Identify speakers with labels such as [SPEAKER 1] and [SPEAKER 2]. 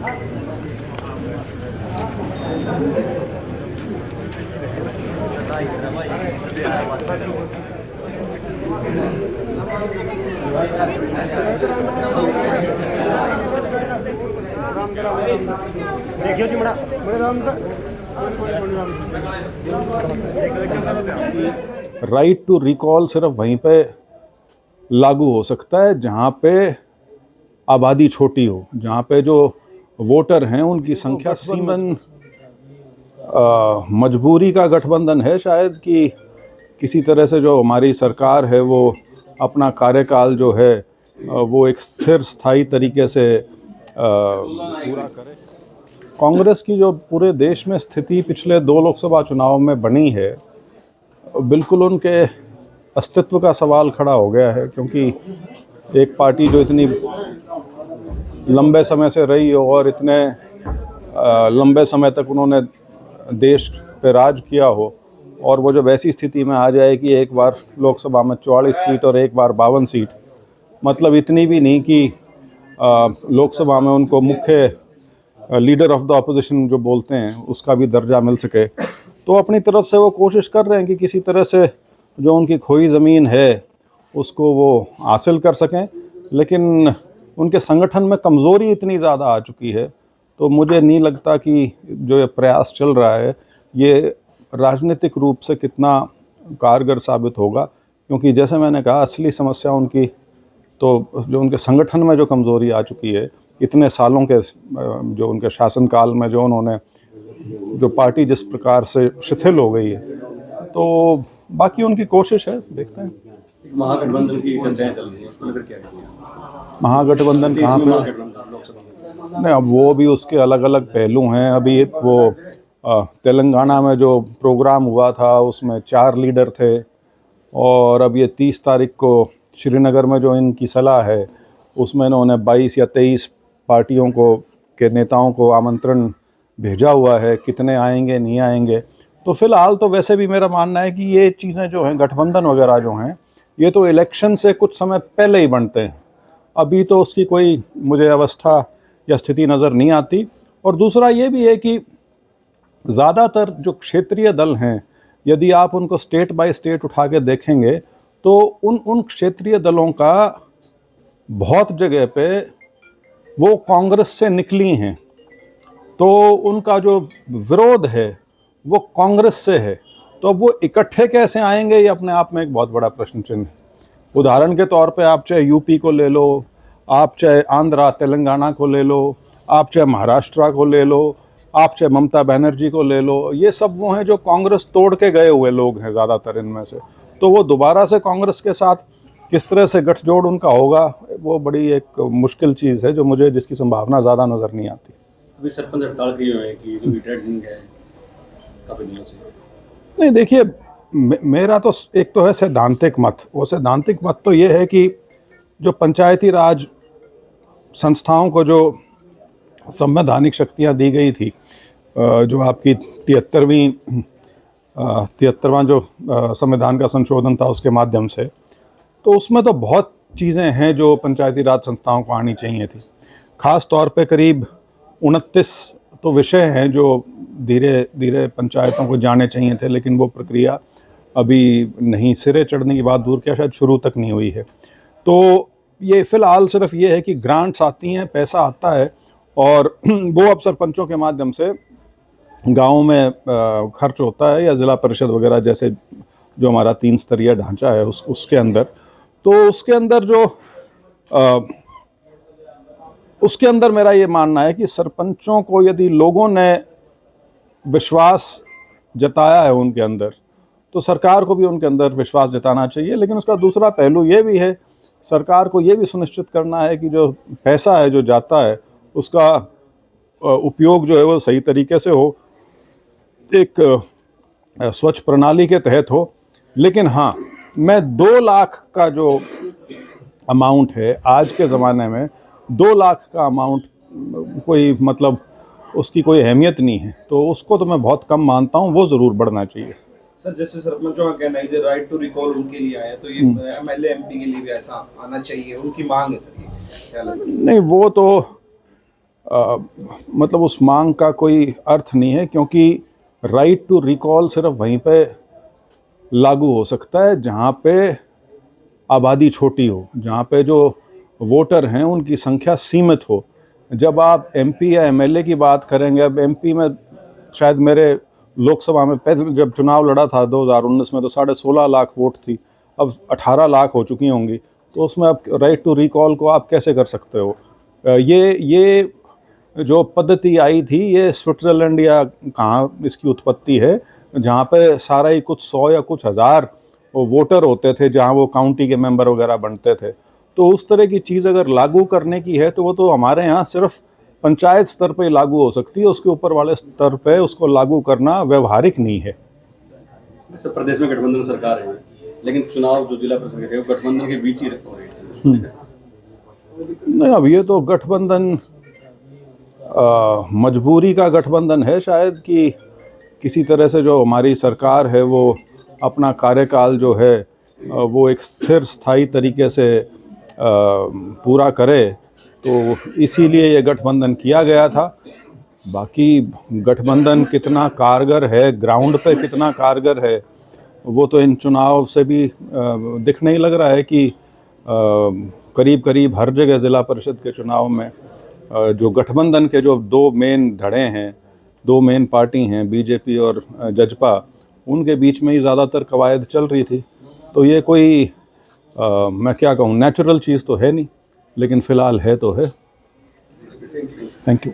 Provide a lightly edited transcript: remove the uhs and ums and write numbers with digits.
[SPEAKER 1] देखियो जी बड़ा
[SPEAKER 2] right to recall सिर्फ वहीं पे लागू हो सकता है जहाँ पे आबादी छोटी हो, जहाँ पे जो वोटर हैं उनकी संख्या सीमित। मजबूरी का गठबंधन है शायद कि किसी तरह से जो हमारी सरकार है वो अपना कार्यकाल जो है वो एक स्थिर स्थायी तरीके से पूरा करे। कांग्रेस की जो पूरे देश में स्थिति पिछले 2 लोकसभा चुनाव में बनी है, बिल्कुल उनके अस्तित्व का सवाल खड़ा हो गया है, क्योंकि एक पार्टी जो इतनी लंबे समय से रही हो और इतने लंबे समय तक उन्होंने देश पे राज किया हो, और वो जब ऐसी स्थिति में आ जाए कि एक बार लोकसभा में 44 सीट और एक बार 52 सीट, मतलब इतनी भी नहीं कि लोकसभा में उनको मुख्य लीडर ऑफ द ऑपोजिशन जो बोलते हैं उसका भी दर्जा मिल सके, तो अपनी तरफ से वो कोशिश कर रहे हैं कि किसी तरह से जो उनकी खोई ज़मीन है उसको वो हासिल कर सकें। लेकिन उनके संगठन में कमज़ोरी इतनी ज़्यादा आ चुकी है, तो मुझे नहीं लगता कि जो ये प्रयास चल रहा है ये राजनीतिक रूप से कितना कारगर साबित होगा, क्योंकि जैसे मैंने कहा असली समस्या उनकी तो जो उनके संगठन में जो कमज़ोरी आ चुकी है इतने सालों के जो उनके शासनकाल में जो उन्होंने जो पार्टी जिस प्रकार से शिथिल हो गई है, तो बाकी उनकी कोशिश है, देखते हैं।
[SPEAKER 3] महागठबंधन की चर्चाएं चल रही हैं, उसको लेकर क्या कहेंगे?
[SPEAKER 2] महागठबंधन कहाँ पे? नहीं, अब वो भी उसके अलग अलग पहलू हैं। अभी वो तेलंगाना में जो प्रोग्राम हुआ था उसमें 4 लीडर थे, और अब ये 30 तारीख को श्रीनगर में जो इनकी सलाह है उसमें इन्होंने 22 या 23 पार्टियों को के नेताओं को आमंत्रण भेजा हुआ है। कितने आएंगे नहीं आएंगे, तो फिलहाल तो वैसे भी मेरा मानना है कि ये चीज़ें जो हैं गठबंधन वगैरह जो हैं ये तो इलेक्शन से कुछ समय पहले ही बनते हैं। अभी तो उसकी कोई मुझे अवस्था या स्थिति नज़र नहीं आती। और दूसरा ये भी है कि ज़्यादातर जो क्षेत्रीय दल हैं, यदि आप उनको स्टेट बाय स्टेट उठा के देखेंगे तो उन क्षेत्रीय दलों का बहुत जगह पे वो कांग्रेस से निकली हैं, तो उनका जो विरोध है वो कांग्रेस से है। तो अब वो इकट्ठे कैसे आएंगे ये अपने आप में एक बहुत बड़ा प्रश्न चिन्ह है। उदाहरण के तौर पे आप चाहे यूपी को ले लो, आप चाहे आंध्रा तेलंगाना को ले लो, आप चाहे महाराष्ट्र को ले लो, आप चाहे ममता बनर्जी को ले लो, ये सब वो हैं जो कांग्रेस तोड़ के गए हुए लोग हैं ज़्यादातर इनमें से। तो वो दोबारा से कांग्रेस के साथ किस तरह से गठजोड़ उनका होगा, वो बड़ी एक मुश्किल चीज़ है जो मुझे जिसकी संभावना ज़्यादा नज़र नहीं आती।
[SPEAKER 3] अभी सरपंच हड़ताल की है कि जो रिटायरमेंट है काफ़ी दिनों से।
[SPEAKER 2] नहीं, देखिए मेरा तो एक तो है सैद्धांतिक मत। वो सैद्धांतिक मत तो ये है कि जो पंचायती राज संस्थाओं को जो संवैधानिक शक्तियां दी गई थी, जो आपकी 73वां जो संविधान का संशोधन था उसके माध्यम से, तो उसमें तो बहुत चीज़ें हैं जो पंचायती राज संस्थाओं को आनी चाहिए थी। ख़ास तौर पे करीब 29 तो विषय हैं जो धीरे धीरे पंचायतों को जाने चाहिए थे, लेकिन वो प्रक्रिया अभी नहीं, सिरे चढ़ने की बात दूर क्या शायद शुरू तक नहीं हुई है। तो ये फ़िलहाल सिर्फ ये है कि ग्रांट्स आती हैं, पैसा आता है, और वो अब सरपंचों के माध्यम से गाँव में खर्च होता है, या ज़िला परिषद वगैरह जैसे जो हमारा 3 स्तरीय ढांचा है उसके अंदर। तो उसके अंदर मेरा ये मानना है कि सरपंचों को यदि लोगों ने विश्वास जताया है उनके अंदर, तो सरकार को भी उनके अंदर विश्वास जताना चाहिए। लेकिन उसका दूसरा पहलू ये भी है, सरकार को ये भी सुनिश्चित करना है कि जो पैसा है जो जाता है उसका उपयोग जो है वो सही तरीके से हो, एक स्वच्छ प्रणाली के तहत हो। लेकिन हाँ, मैं 2 लाख का जो अमाउंट है आज के ज़माने में, 2 लाख का अमाउंट कोई मतलब उसकी कोई अहमियत नहीं है, तो उसको तो मैं बहुत कम मानता हूँ, वो ज़रूर बढ़ना चाहिए।
[SPEAKER 4] सर, जैसे सरपंचों का कहना है कि राइट टू रिकॉल उनके लिए आया, तो ये एमएलए एमपी के लिए भी ऐसा आना चाहिए, उनकी मांग है सर, ये क्या लगता है?
[SPEAKER 2] नहीं, वो तो मतलब उस मांग का कोई अर्थ नहीं है, क्योंकि राइट टू रिकॉल सिर्फ वहीं पे लागू हो सकता है जहाँ पे आबादी छोटी हो, जहाँ पे जो वोटर हैं उनकी संख्या सीमित हो। जब आप एमपी या एमएलए की बात करेंगे, अब एमपी में शायद मेरे लोकसभा में पहले जब चुनाव लड़ा था 2019 में तो 16.5 लाख वोट थी, अब 18 लाख हो चुकी होंगी, तो उसमें आप राइट टू रिकॉल को आप कैसे कर सकते हो? ये जो पद्धति आई थी ये स्विट्ज़रलैंड या कहाँ इसकी उत्पत्ति है, जहाँ पे सारा ही कुछ 100 या कुछ हज़ार वोटर होते थे, जहाँ वो काउंटी के मेंबर वगैरह बनते थे। तो उस तरह की चीज़ अगर लागू करने की है तो वो तो हमारे यहाँ सिर्फ पंचायत स्तर पे लागू हो सकती है, उसके ऊपर वाले स्तर पे उसको लागू करना व्यवहारिक नहीं है।
[SPEAKER 3] जैसे प्रदेश में गठबंधन सरकार है, लेकिन चुनाव जो जिला परिषद के वो गठबंधन के बीच ही हो रहे हैं।
[SPEAKER 2] नहीं, अब ये तो गठबंधन मजबूरी का गठबंधन है शायद, कि किसी तरह से जो हमारी सरकार है वो अपना कार्यकाल जो है वो एक स्थिर स्थायी तरीके से पूरा करे, तो इसीलिए ये गठबंधन किया गया था। बाकी गठबंधन कितना कारगर है, ग्राउंड पे कितना कारगर है, वो तो इन चुनाव से भी दिखने ही लग रहा है कि करीब करीब हर जगह ज़िला परिषद के चुनाव में जो गठबंधन के जो दो मेन धड़े हैं, दो मेन पार्टी हैं बीजेपी और जजपा, उनके बीच में ही ज़्यादातर कवायद चल रही थी। तो ये कोई मैं क्या कहूँ, नेचुरल चीज़ तो है नहीं, लेकिन फ़िलहाल है तो है। Thank you.